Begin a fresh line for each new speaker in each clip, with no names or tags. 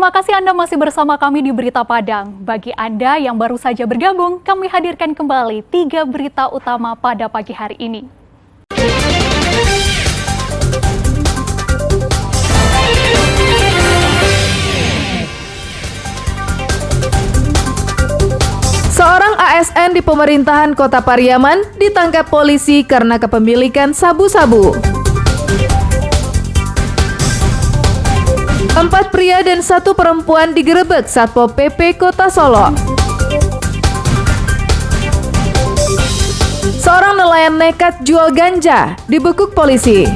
Terima kasih Anda masih bersama kami di Berita Padang. Bagi Anda yang baru saja bergabung, kami hadirkan kembali 3 berita utama pada pagi hari ini.
Seorang ASN di pemerintahan Kota Pariaman ditangkap polisi karena kepemilikan sabu-sabu. 4 pria dan 1 perempuan digerebek Satpol PP Kota Solo. Seorang nelayan nekat jual ganja dibekuk polisi.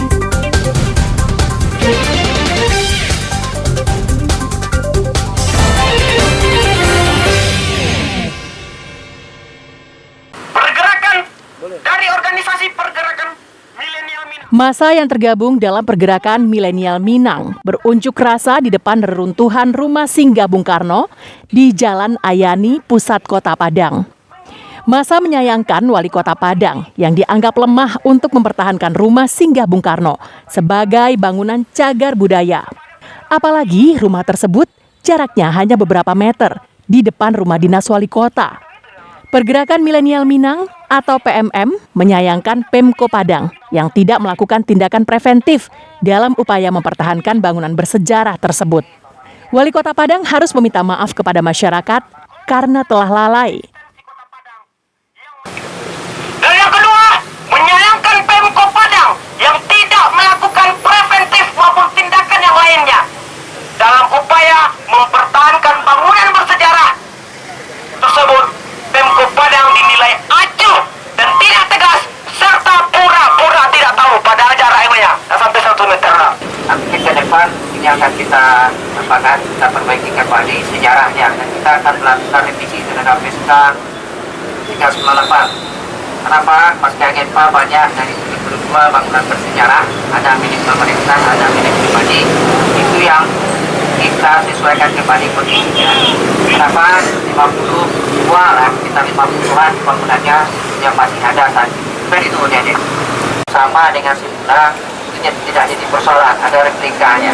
Dari organisasi pergerakan Milenial Minang.
Masa yang tergabung dalam pergerakan Milenial Minang berunjuk rasa di depan reruntuhan rumah singgah Bung Karno di Jalan Ayani, pusat Kota Padang. Masa menyayangkan Wali Kota Padang yang dianggap lemah untuk mempertahankan rumah singgah Bung Karno sebagai bangunan cagar budaya. Apalagi rumah tersebut jaraknya hanya beberapa meter di depan rumah dinas Wali Kota. Pergerakan Milenial Minang atau PMM menyayangkan Pemko Padang yang tidak melakukan tindakan preventif dalam upaya mempertahankan bangunan bersejarah tersebut. Wali Kota Padang harus meminta maaf kepada masyarakat karena telah lalai.
Dan yang kedua, menyayangkan Pemko Padang yang tidak melakukan preventif maupun tindakan yang lainnya dalam upaya mempertahankan bangunan bersejarah tersebut. Pemko Padang dinilai acuh dan tidak tegas serta pura-pura tidak tahu padahal jaraknya sampai 1 meter.
Nanti ke depan ini akan kita perbaiki kembali sejarahnya dan kita akan melakukan revisi terhadap SK 398. Kenapa? Pasca Gempa banyak dari 72 bangunan bersejarah, ada milik pemerintah, ada milik pribadi, itu yang kita sesuaikan kembali kondisinya. Kenapa 52 lah, kita 50-an bangunannya yang masih ada saat itu udah deh. Sama dengan semula, itu tidak jadi persoalan, ada replikanya.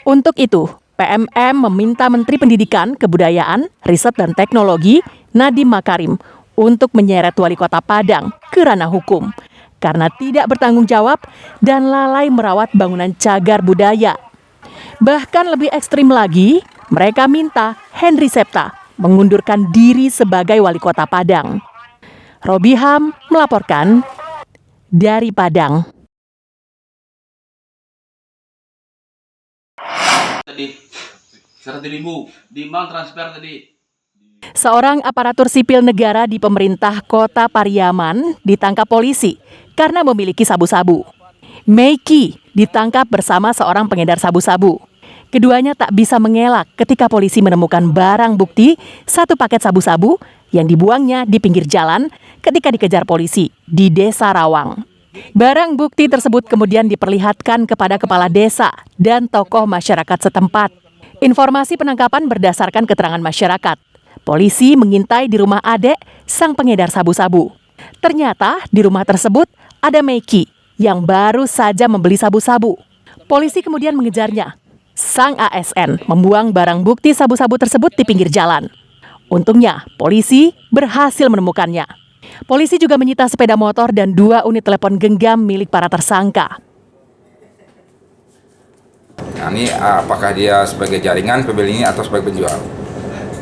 Untuk itu, PMM meminta Menteri Pendidikan, Kebudayaan, Riset dan Teknologi, Nadiem Makarim, untuk menyeret Wali Kota Padang ke ranah hukum karena tidak bertanggung jawab dan lalai merawat bangunan cagar budaya. Bahkan lebih ekstrim lagi, mereka minta Henry Septa mengundurkan diri sebagai Wali Kota Padang. Robi Ham melaporkan dari Padang.
Tadi 100.000 di bank transfer tadi.
Seorang aparatur sipil negara di pemerintah Kota Pariaman ditangkap polisi karena memiliki sabu-sabu. Meiki ditangkap bersama seorang pengedar sabu-sabu. Keduanya tak bisa mengelak ketika polisi menemukan barang bukti 1 paket sabu-sabu yang dibuangnya di pinggir jalan ketika dikejar polisi di Desa Rawang. Barang bukti tersebut kemudian diperlihatkan kepada kepala desa dan tokoh masyarakat setempat. Informasi penangkapan berdasarkan keterangan masyarakat. Polisi mengintai di rumah adek sang pengedar sabu-sabu. Ternyata di rumah tersebut ada Meiki yang baru saja membeli sabu-sabu. Polisi kemudian mengejarnya. Sang ASN membuang barang bukti sabu-sabu tersebut di pinggir jalan. Untungnya, polisi berhasil menemukannya. Polisi juga menyita sepeda motor dan 2 unit telepon genggam milik para tersangka.
Nah, ini apakah dia sebagai jaringan pembeli ini atau sebagai penjual?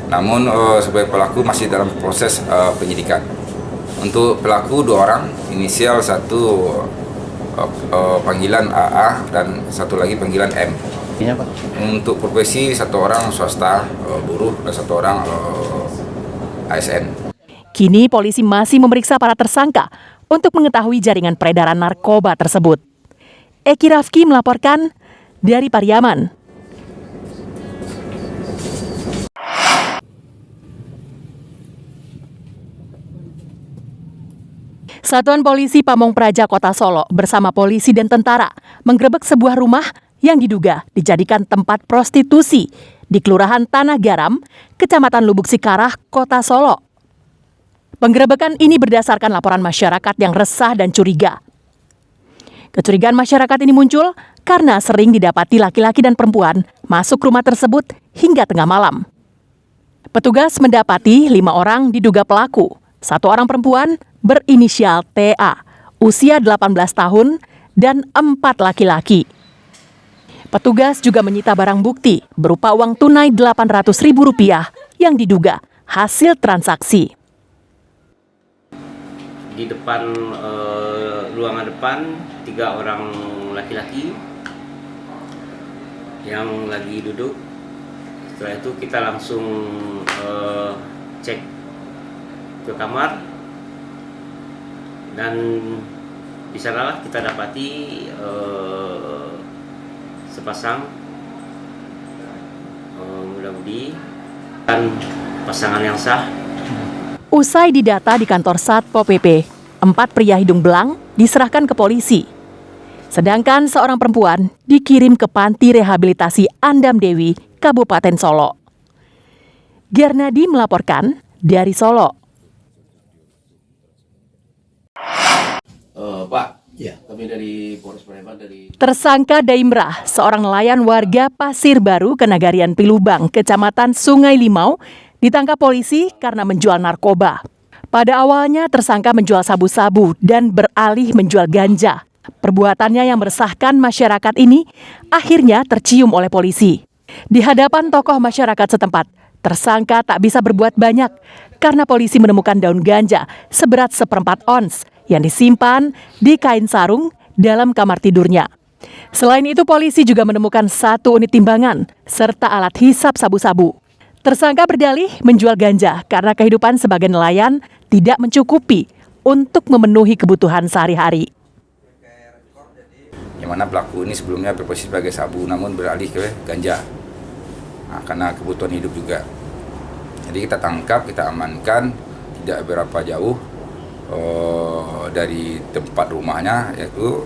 Namun sebagai pelaku masih dalam proses penyidikan. Untuk pelaku 2 orang, inisial 1 panggilan AA dan 1 lagi panggilan M.
Iya, Pak.
Untuk profesi 1 orang swasta buruh dan 1 orang ASN.
Kini polisi masih memeriksa para tersangka untuk mengetahui jaringan peredaran narkoba tersebut. Eki Rafki melaporkan dari Pariaman. Satuan Polisi Pamong Praja Kota Solo bersama polisi dan tentara menggerebek sebuah rumah yang diduga dijadikan tempat prostitusi di Kelurahan Tanah Garam, Kecamatan Lubuk Sikarah, Kota Solo. Penggerebekan ini berdasarkan laporan masyarakat yang resah dan curiga. Kecurigaan masyarakat ini muncul karena sering didapati laki-laki dan perempuan masuk rumah tersebut hingga tengah malam. Petugas mendapati 5 orang diduga pelaku, 1 orang perempuan berinisial TA, usia 18 tahun, dan 4 laki-laki. Petugas juga menyita barang bukti berupa uang tunai Rp800.000 yang diduga hasil transaksi.
Di depan ruangan depan 3 orang laki-laki yang lagi duduk. Setelah itu kita langsung cek ke kamar dan di sanalah kita dapati sepasang muda-mudi dan pasangan yang sah.
Usai didata di kantor Satpol PP, 4 pria hidung belang diserahkan ke polisi. Sedangkan seorang perempuan dikirim ke Panti Rehabilitasi Andam Dewi, Kabupaten Solo. Gernadi melaporkan dari Solo.
Pak, ya, kami dari Polres Palembang dari
Tersangka Daimrah, seorang nelayan warga Pasir Baru, Kenagarian Pilubang, Kecamatan Sungai Limau, ditangkap polisi karena menjual narkoba. Pada awalnya tersangka menjual sabu-sabu dan beralih menjual ganja. Perbuatannya yang meresahkan masyarakat ini akhirnya tercium oleh polisi. Di hadapan tokoh masyarakat setempat, tersangka tak bisa berbuat banyak karena polisi menemukan daun ganja seberat 1/4 ons yang disimpan di kain sarung dalam kamar tidurnya. Selain itu, polisi juga menemukan 1 unit timbangan serta alat hisap sabu-sabu. Tersangka berdalih menjual ganja karena kehidupan sebagai nelayan tidak mencukupi untuk memenuhi kebutuhan sehari-hari.
Yang mana pelaku ini sebelumnya berposisi sebagai sabu namun beralih ke ganja. Nah, karena kebutuhan hidup juga. Jadi kita tangkap, kita amankan tidak berapa jauh dari tempat rumahnya, yaitu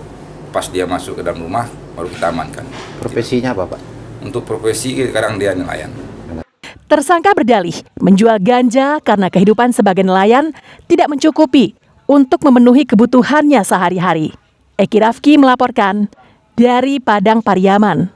pas dia masuk ke dalam rumah baru kita amankan.
Profesinya apa, Pak?
Untuk profesi kadang dia nelayan.
Tersangka berdalih menjual ganja karena kehidupan sebagai nelayan tidak mencukupi untuk memenuhi kebutuhannya sehari-hari. Eki Rafki melaporkan dari Padang Pariaman.